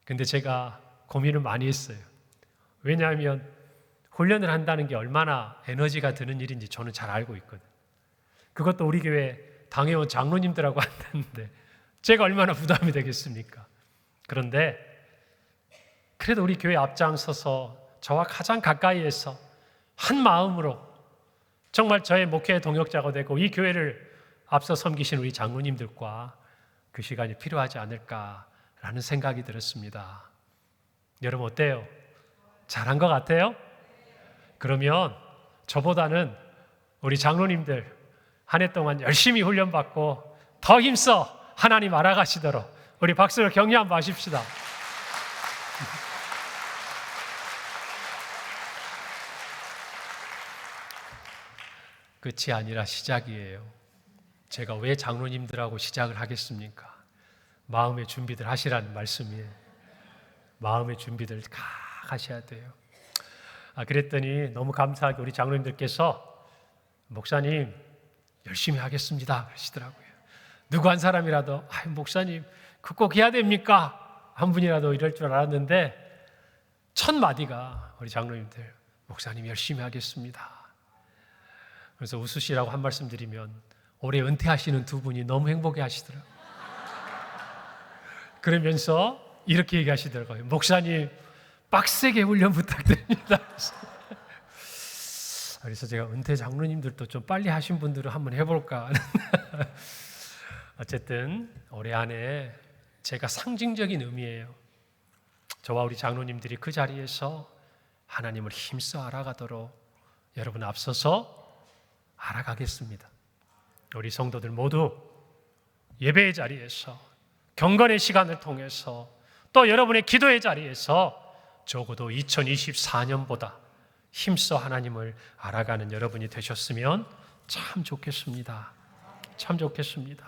근데 제가 고민을 많이 했어요. 왜냐하면 훈련을 한다는 게 얼마나 에너지가 드는 일인지 저는 잘 알고 있거든요. 그것도 우리 교회 당회원 장로님들하고 한다는데 제가 얼마나 부담이 되겠습니까? 그런데 그래도 우리 교회 앞장서서 저와 가장 가까이에서 한 마음으로 정말 저의 목회의 동역자가 되고 이 교회를 앞서 섬기신 우리 장로님들과 그 시간이 필요하지 않을까라는 생각이 들었습니다. 여러분 어때요? 잘한 것 같아요? 그러면 저보다는 우리 장로님들 한 해 동안 열심히 훈련받고 더 힘써 하나님 알아가시도록 우리 박수로 격려 한번 하십시다. 끝이 아니라 시작이에요. 제가 왜 장로님들하고 시작을 하겠습니까? 마음의 준비들 하시라는 말씀이에요. 마음의 준비들 다 하셔야 돼요. 그랬더니 너무 감사하게 우리 장로님들께서 목사님 열심히 하겠습니다 그러시더라고요. 누구 한 사람이라도 목사님 그 꼭 해야 됩니까? 한 분이라도 이럴 줄 알았는데 첫 마디가 우리 장로님들 목사님 열심히 하겠습니다. 그래서 웃으시라고 한 말씀 드리면 올해 은퇴하시는 두 분이 너무 행복해 하시더라고요. 그러면서 이렇게 얘기하시더라고요. 목사님 빡세게 훈련 부탁드립니다. 그래서 제가 은퇴 장로님들도 좀 빨리 하신 분들은 한번 해볼까. 어쨌든 올해 안에 제가 상징적인 의미예요. 저와 우리 장로님들이 그 자리에서 하나님을 힘써 알아가도록 여러분 앞서서 알아가겠습니다. 우리 성도들 모두 예배의 자리에서 경건의 시간을 통해서 또 여러분의 기도의 자리에서 적어도 2024년보다 힘써 하나님을 알아가는 여러분이 되셨으면 참 좋겠습니다. 참 좋겠습니다.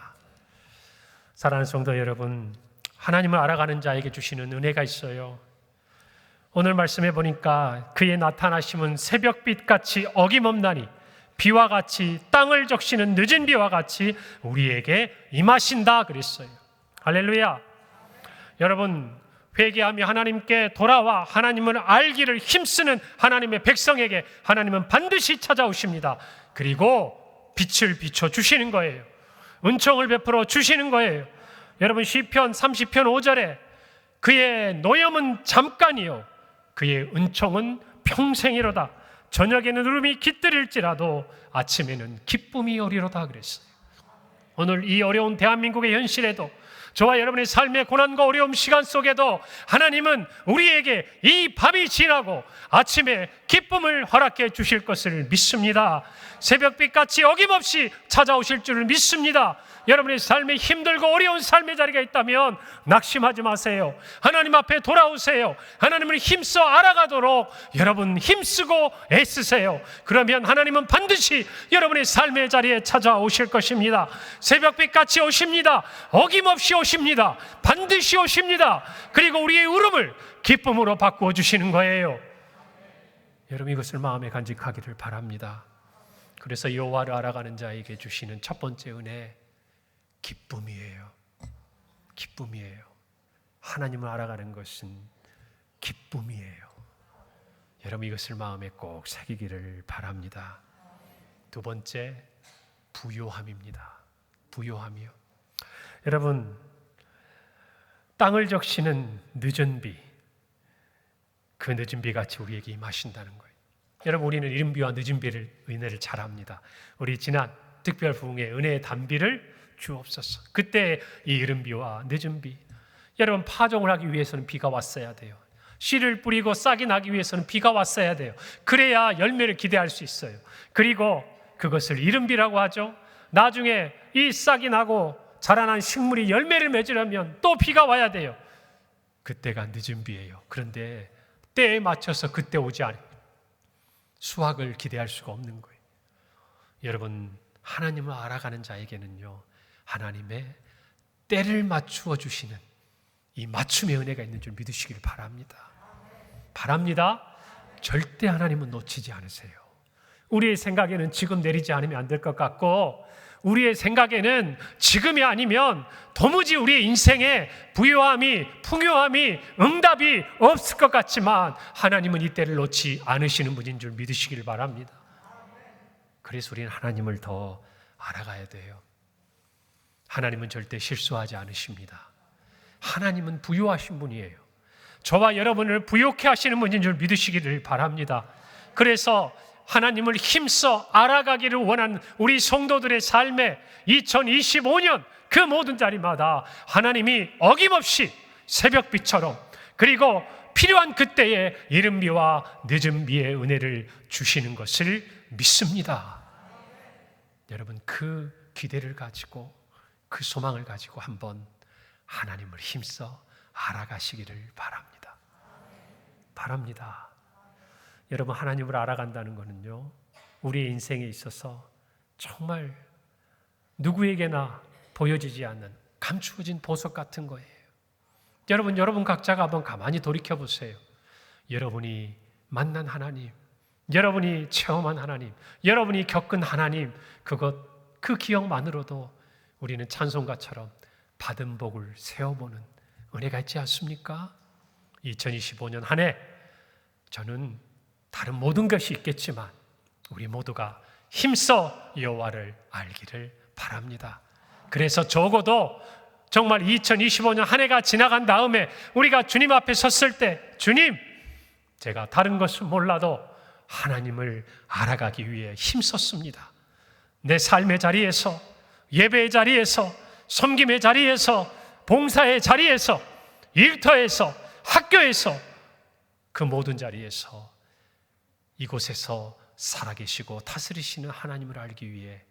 사랑하는 성도 여러분, 하나님을 알아가는 자에게 주시는 은혜가 있어요. 오늘 말씀해 보니까 그의 나타나심은 새벽빛같이 어김없나니 비와 같이 땅을 적시는 늦은 비와 같이 우리에게 임하신다 그랬어요. 할렐루야. 여러분 회개하며 하나님께 돌아와 하나님을 알기를 힘쓰는 하나님의 백성에게 하나님은 반드시 찾아오십니다. 그리고 빛을 비춰주시는 거예요. 은총을 베풀어 주시는 거예요. 여러분 시편 30편 5절에 그의 노염은 잠깐이요 그의 은총은 평생이로다. 저녁에는 울음이 깃들일지라도 아침에는 기쁨이 오리로다 그랬어요. 오늘 이 어려운 대한민국의 현실에도 저와 여러분의 삶의 고난과 어려움 시간 속에도 하나님은 우리에게 이 밤이 지나고 아침에 기쁨을 허락해 주실 것을 믿습니다. 새벽빛같이 어김없이 찾아오실 줄을 믿습니다. 여러분의 삶에 힘들고 어려운 삶의 자리가 있다면 낙심하지 마세요. 하나님 앞에 돌아오세요. 하나님을 힘써 알아가도록 여러분 힘쓰고 애쓰세요. 그러면 하나님은 반드시 여러분의 삶의 자리에 찾아오실 것입니다. 새벽빛같이 오십니다. 어김없이 오십니다. 반드시 오십니다. 그리고 우리의 울음을 기쁨으로 바꾸어 주시는 거예요. 여러분 이것을 마음에 간직하기를 바랍니다. 그래서 여호와를 알아가는 자에게 주시는 첫 번째 은혜 기쁨이에요. 기쁨이에요. 하나님을 알아가는 것은 기쁨이에요. 여러분 이것을 마음에 꼭 새기기를 바랍니다. 두 번째, 부요함입니다. 부요함이요. 여러분, 땅을 적시는 늦은 비, 그 늦은 비 같이 우리에게 임하신다는 거예요. 여러분, 우리는 이른 비와 늦은 비를, 은혜를 잘 압니다. 우리 지난 특별 부흥의 은혜의 단비를 주옵소서. 그때 이 이른 비와 늦은 비, 여러분 파종을 하기 위해서는 비가 왔어야 돼요. 씨를 뿌리고 싹이 나기 위해서는 비가 왔어야 돼요. 그래야 열매를 기대할 수 있어요. 그리고 그것을 이른 비라고 하죠. 나중에 이 싹이 나고 자라난 식물이 열매를 맺으려면 또 비가 와야 돼요. 그때가 늦은 비예요. 그런데 때에 맞춰서 그때 오지 않아요. 수확을 기대할 수가 없는 거예요. 여러분, 하나님을 알아가는 자에게는요, 하나님의 때를 맞추어 주시는 이 맞춤의 은혜가 있는 줄 믿으시길 바랍니다. 바랍니다. 절대 하나님은 놓치지 않으세요. 우리의 생각에는 지금 내리지 않으면 안 될 것 같고, 우리의 생각에는 지금이 아니면 도무지 우리의 인생에 부요함이, 풍요함이, 응답이 없을 것 같지만 하나님은 이 때를 놓지 않으시는 분인 줄 믿으시길 바랍니다. 그래서 우리는 하나님을 더 알아가야 돼요. 하나님은 절대 실수하지 않으십니다. 하나님은 부요하신 분이에요. 저와 여러분을 부요케 하시는 분인 줄 믿으시기를 바랍니다. 그래서 하나님을 힘써 알아가기를 원하는 우리 성도들의 삶에 2025년 그 모든 자리마다 하나님이 어김없이 새벽비처럼, 그리고 필요한 그때에 이른 비와 늦은 비의 은혜를 주시는 것을 믿습니다. 여러분, 그 기대를 가지고, 그 소망을 가지고 한번 하나님을 힘써 알아가시기를 바랍니다. 바랍니다. 여러분, 하나님을 알아간다는 것은요, 우리의 인생에 있어서 정말 누구에게나 보여지지 않는 감추어진 보석 같은 거예요. 여러분 각자가 한번 가만히 돌이켜 보세요. 여러분이 만난 하나님, 여러분이 체험한 하나님, 여러분이 겪은 하나님, 그 기억만으로도 우리는 찬송가처럼 받은 복을 세어보는 은혜가 있지 않습니까? 2025년 한 해 저는 다른 모든 것이 있겠지만 우리 모두가 힘써 여호와를 알기를 바랍니다. 그래서 적어도 정말 2025년 한 해가 지나간 다음에 우리가 주님 앞에 섰을 때, 주님, 제가 다른 것은 몰라도 하나님을 알아가기 위해 힘썼습니다. 내 삶의 자리에서, 예배의 자리에서, 섬김의 자리에서, 봉사의 자리에서, 일터에서, 학교에서, 그 모든 자리에서 이곳에서 살아계시고 다스리시는 하나님을 알기 위해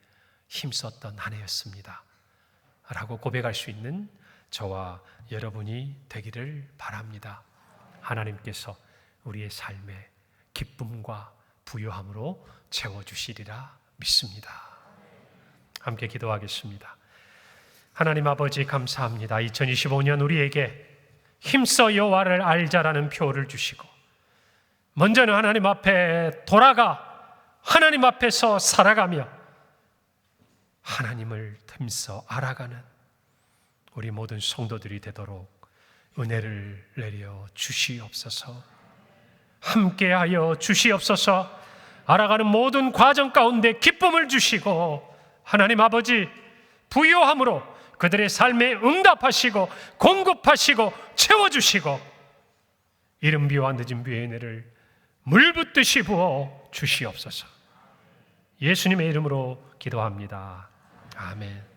힘썼던 한 해였습니다 라고 고백할 수 있는 저와 여러분이 되기를 바랍니다. 하나님께서 우리의 삶에 기쁨과 부요함으로 채워주시리라 믿습니다. 함께 기도하겠습니다. 하나님 아버지, 감사합니다. 2025년 우리에게 힘써 여호와를 알자라는 표를 주시고, 먼저는 하나님 앞에 돌아가 하나님 앞에서 살아가며 하나님을 힘써 알아가는 우리 모든 성도들이 되도록 은혜를 내려 주시옵소서. 함께하여 주시옵소서. 알아가는 모든 과정 가운데 기쁨을 주시고, 하나님 아버지, 부요함으로 그들의 삶에 응답하시고 공급하시고 채워주시고, 이른 비와 늦은 비의 은혜를 물붓듯이 부어 주시옵소서. 예수님의 이름으로 기도합니다. 아멘.